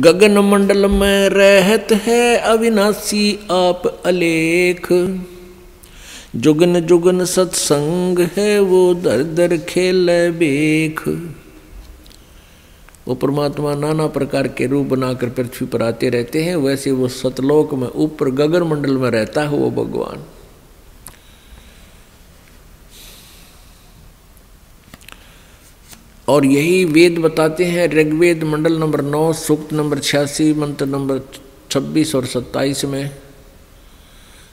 गगन मंडल में रहत है अविनाशी आप अलेख। जुगन जुगन सत्संग है वो दर दर खेल बेख। वो परमात्मा नाना प्रकार के रूप बनाकर पृथ्वी पर आते रहते हैं, वैसे वो सतलोक में ऊपर गगन मंडल में रहता है वो भगवान। और यही वेद बताते हैं। ऋग्वेद मंडल नंबर 9 सूक्त नंबर 86 मंत्र नंबर 26 और 27 में,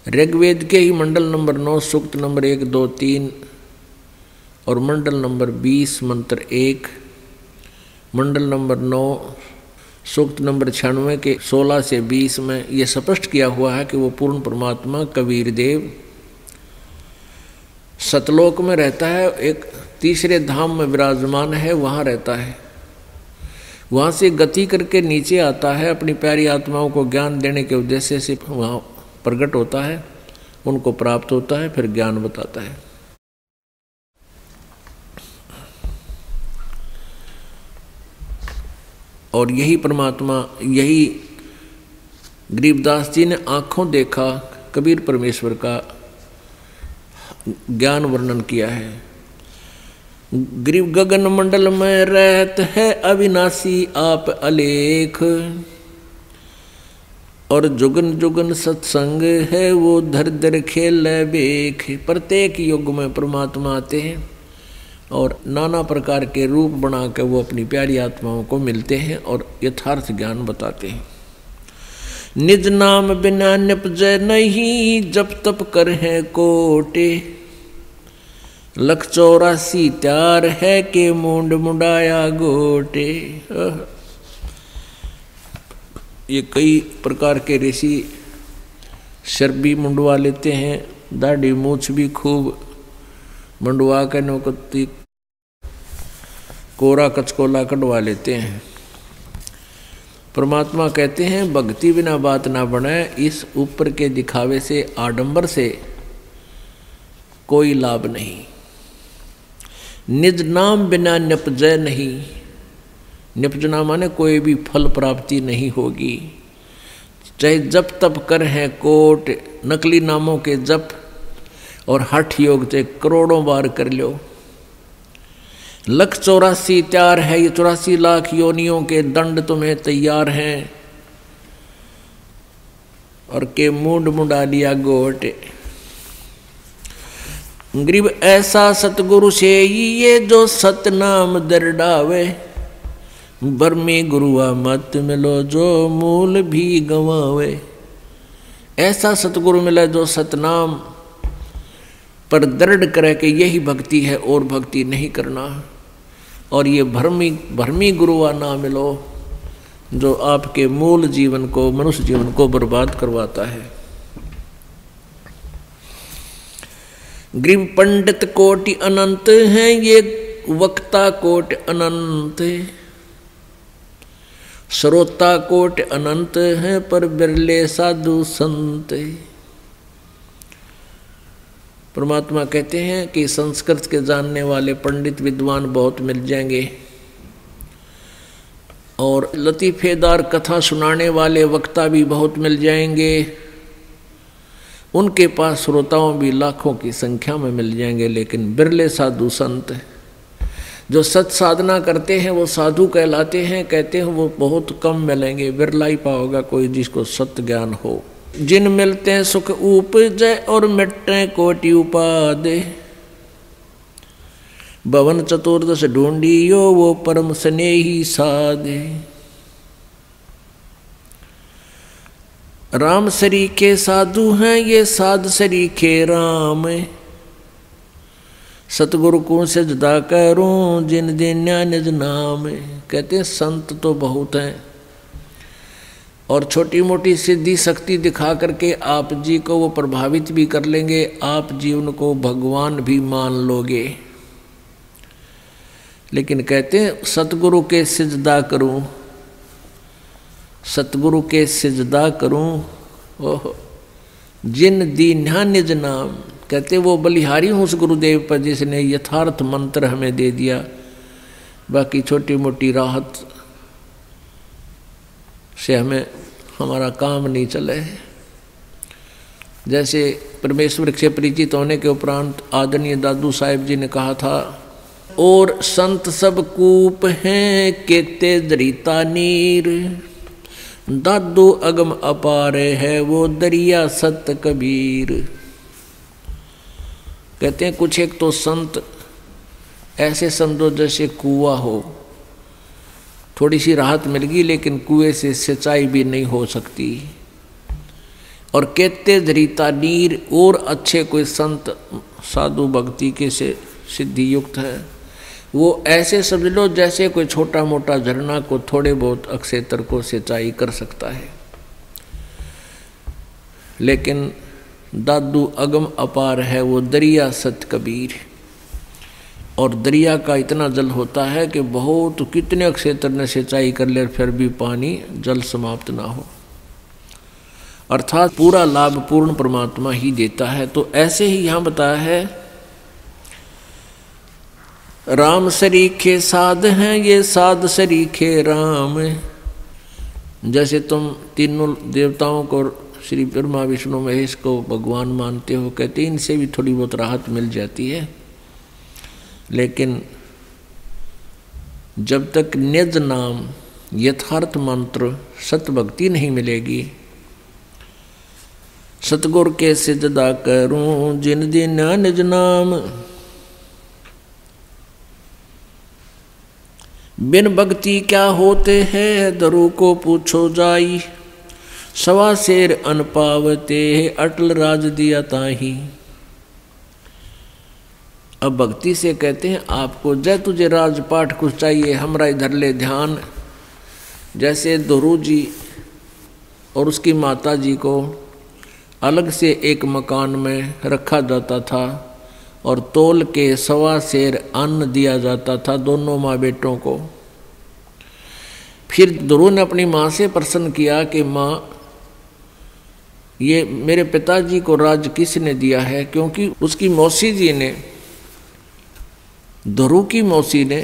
ऋग्वेद के ही मंडल नंबर 9 सूक्त नंबर 1, 2, 3 और मंडल नंबर 20 मंत्र 1, मंडल नंबर 9 सूक्त नंबर 96 के 16 से 20 में यह स्पष्ट किया हुआ है कि वो पूर्ण परमात्मा कबीर देव सतलोक में रहता है, एक तीसरे धाम में विराजमान है, वहाँ रहता है। वहाँ से गति करके नीचे आता है, अपनी प्यारी आत्माओं को ज्ञान देने के उद्देश्य से वहाँ प्रकट होता है, उनको प्राप्त होता है, फिर ज्ञान बताता है। और यही परमात्मा, यही गरीबदास जी ने आंखों देखा कबीर परमेश्वर का ज्ञान वर्णन किया है। गरीब गगन मंडल में रहत है अविनाशी आप अलेख। और जुगन जुगन सत्संग है वो धर धर खेल बेख। प्रत्येक युग में परमात्मा आते हैं और नाना प्रकार के रूप बना कर वो अपनी प्यारी आत्माओं को मिलते हैं और यथार्थ ज्ञान बताते हैं। निज नाम बिना निपजय नहीं, जप तप कर है कोटे। 184 त्यार है के मुंड मुंडाया गोटे। ये कई प्रकार के ऋषि सिर भी मुंडवा लेते हैं, दाढ़ी मूछ भी खूब मुंडवा कर नौकती कोरा कचकोला कटवा लेते हैं। परमात्मा कहते हैं भक्ति बिना बात ना बने। इस ऊपर के दिखावे से, आडंबर से कोई लाभ नहीं। निज नाम बिना निपजय नहीं। निपजना माने कोई भी फल प्राप्ति नहीं होगी। चाहे जप तप कर हैं कोट, नकली नामों के जप और हठ योग से करोड़ों बार कर लो। 184 त्यार है, ये 84 लाख योनियों के दंड तुम्हें तैयार हैं। और के मुंड मुंडा लिया गोट। गरीब ऐसा सतगुरु से ये जो सतनाम दरडावे। बर्मी गुरुआ मत मिलो जो मूल भी गंवावे। ऐसा सतगुरु मिला जो सतनाम पर दृढ़ करे कि यही भक्ति है और भक्ति नहीं करना। और ये भरमी गुरुआ ना मिलो जो आपके मूल जीवन को, मनुष्य जीवन को बर्बाद करवाता है। गरीब पंडित कोटि अनंत हैं, ये वक्ता कोटि अनंत। श्रोता कोटि अनंत हैं, पर बिरले साधु संत। परमात्मा कहते हैं कि संस्कृत के जानने वाले पंडित विद्वान बहुत मिल जाएंगे और लतीफेदार कथा सुनाने वाले वक्ता भी बहुत मिल जाएंगे। उनके पास श्रोताओं भी लाखों की संख्या में मिल जाएंगे, लेकिन बिरले साधु संत जो सत साधना करते हैं वो साधु कहलाते हैं। कहते हैं वो बहुत कम मिलेंगे, बिरला ही पाओगा कोई जिसको सत्य ज्ञान हो। जिन मिलते हैं सुख उपजय और मिटते कोटि उपादे। भवन चतुर्दश ढूंढियो वो परम स्नेही साधे। राम सरीखे साधु हैं, ये साध सरीखे राम। सतगुरु को सजदा करूं जिन दिन निज नाम। कहते हैं संत तो बहुत हैं और छोटी मोटी सिद्धि शक्ति दिखा करके आप जी को वो प्रभावित भी कर लेंगे, आप जी उनको भगवान भी मान लोगे। लेकिन कहते हैं सतगुरु के सिजदा करूं, सतगुरु के सिजदा करूं। ओह जिन दीन्हा निज नाम। कहते वो बलिहारी हूँ उस गुरुदेव पर जिसने यथार्थ मंत्र हमें दे दिया। बाकी छोटी मोटी राहत से हमें हमारा काम नहीं चले। जैसे परमेश्वर से परिचित होने के उपरांत आदरणीय दादू साहिब जी ने कहा था, और संत सब कूप हैं केते दरिता नीर, दादू अगम अपार है वो दरिया सत कबीर। कहते हैं कुछ एक तो संत ऐसे समझो जैसे कुआं हो, थोड़ी सी राहत मिल गई लेकिन कुएं से सिंचाई भी नहीं हो सकती। और कहते दरिता नीर, और अच्छे कोई संत साधु भक्ति के से सिद्धि युक्त है, वो ऐसे समझ लो जैसे कोई छोटा मोटा झरना को थोड़े बहुत अक्षेत्र को सिंचाई कर सकता है। लेकिन दादू अगम अपार है वो दरिया सत कबीर। और दरिया का इतना जल होता है कि बहुत कितने क्षेत्र ने सिंचाई कर ले फिर भी पानी जल समाप्त ना हो, अर्थात पूरा लाभ पूर्ण परमात्मा ही देता है। तो ऐसे ही यहाँ बताया है, राम सरीखे साध हैं ये साध सरीखे राम। जैसे तुम तीनों देवताओं को श्री ब्रह्मा विष्णु महेश को भगवान मानते हो, कहते इनसे भी थोड़ी बहुत राहत मिल जाती है, लेकिन जब तक निज नाम यथार्थ मंत्र सत भक्ति नहीं मिलेगी। सतगुर के सिजदा करूं जिन दिन निज नाम, बिन भक्ति क्या होते हैं दरु को पूछो जाई, सवा शेर अन पावते अटल राज दिया ताही। अब भक्ति से कहते हैं आपको जय तुझे राजपाठ कुछ चाहिए हमरा इधर ले ध्यान। जैसे दोरू जी और उसकी माता जी को अलग से एक मकान में रखा जाता था और तोल के सवा शेर अन्न दिया जाता था दोनों माँ बेटों को। फिर दोरू ने अपनी माँ से प्रश्न किया कि माँ, ये मेरे पिताजी को राज किसने दिया है? क्योंकि उसकी मौसी जी ने, दोरू की मौसी ने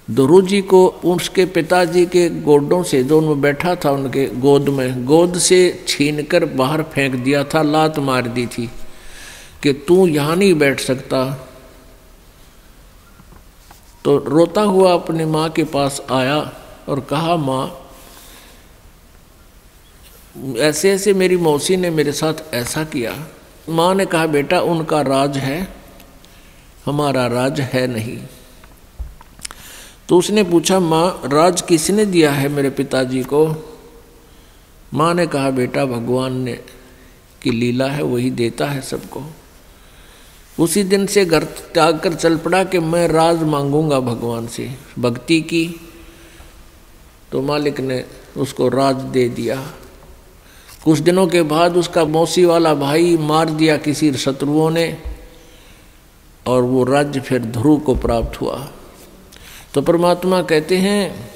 दोरू जी को उसके पिताजी के गोडों से, जो उनमें बैठा था उनके गोद में, गोद से छीनकर बाहर फेंक दिया था, लात मार दी थी कि तू यहाँ नहीं बैठ सकता। तो रोता हुआ अपनी माँ के पास आया और कहा, माँ ऐसे ऐसे मेरी मौसी ने मेरे साथ ऐसा किया। माँ ने कहा, बेटा उनका राज है, हमारा राज है नहीं। तो उसने पूछा, माँ राज किसने दिया है मेरे पिताजी को? माँ ने कहा, बेटा भगवान ने की लीला है, वही देता है सबको। उसी दिन से घर त्याग कर चल पड़ा कि मैं राज मांगूंगा भगवान से। भक्ति की तो मालिक ने उसको राज दे दिया। कुछ दिनों के बाद उसका मौसी वाला भाई मार दिया किसी शत्रुओं ने और वो राज्य फिर ध्रुव को प्राप्त हुआ। तो परमात्मा कहते हैं,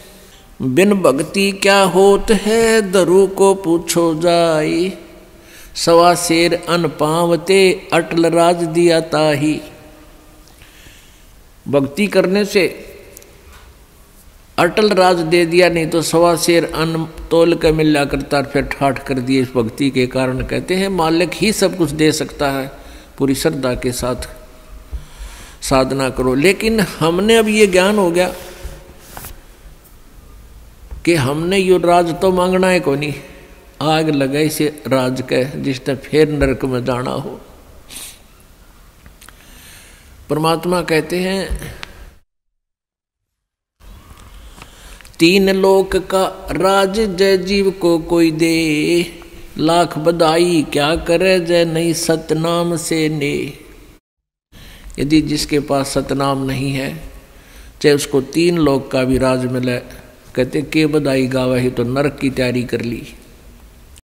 बिन भक्ति क्या होत है दरु को पूछो जाई, सवा शेर अन पावते अटल राज दिया ताही। भक्ति करने से अटल राज दे दिया, नहीं तो सवा शेर अन्न तोल कर मिला करता फिर ठाठ कर दिए इस भक्ति के कारण। कहते हैं मालिक ही सब कुछ दे सकता है, पूरी श्रद्धा के साथ साधना करो। लेकिन हमने अब ये ज्ञान हो गया कि हमने यो राज तो मांगना है को नहीं, आग लगा इसे राज के जिसने फिर नरक में जाना हो। परमात्मा कहते हैं, तीन लोक का राज जय जीव को कोई दे, लाख बधाई क्या करे जय नहीं सतनाम से ने। यदि जिसके पास सतनाम नहीं है, चाहे उसको तीन लोक का भी राज मिले, कहते के बधाई गावा ही तो नरक की तैयारी कर ली।